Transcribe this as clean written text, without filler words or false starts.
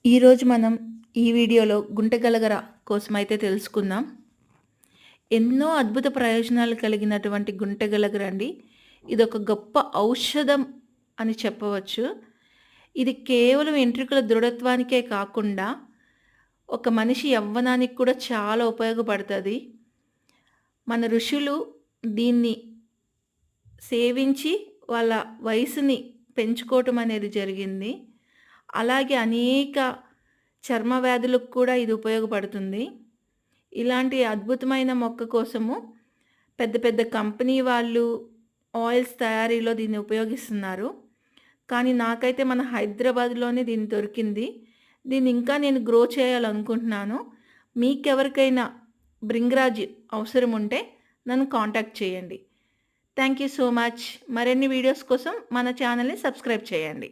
ఈరోజు మనం ఈ వీడియోలో గుంటగలగర కోసమైతే తెలుసుకుందాం. ఎన్నో అద్భుత ప్రయోజనాలు కలిగినటువంటి గుంటగలగర అండి. ఇదొక గొప్ప ఔషధం అని చెప్పవచ్చు. ఇది కేవలం వెంట్రుకల దృఢత్వానికే కాకుండా ఒక మనిషి యవ్వనానికి కూడా చాలా ఉపయోగపడుతది. మన ఋషులు దీన్ని సేవించి వాళ్ళ వయసుని పెంచుకోవటం అనేది జరిగింది. అలాగే అనేక చర్మ వ్యాధులకు కూడా ఇది ఉపయోగపడుతుంది. ఇలాంటి అద్భుతమైన మొక్క కోసము పెద్ద పెద్ద కంపెనీ వాళ్ళు ఆయిల్స్ తయారీలో దీన్ని ఉపయోగిస్తున్నారు. కానీ నాకైతే మన హైదరాబాద్‌లోనే దీన్ని దొరికింది. దీన్ని ఇంకా నేను గ్రో చేయాలనుకుంటున్నాను. మీకెవరికైనా భృంగరాజ్ అవసరం ఉంటే నన్ను కాంటాక్ట్ చేయండి. Thank you so much. మరిన్ని వీడియోస్ కోసం మన ఛానల్‌ని సబ్స్క్రైబ్ చేయండి.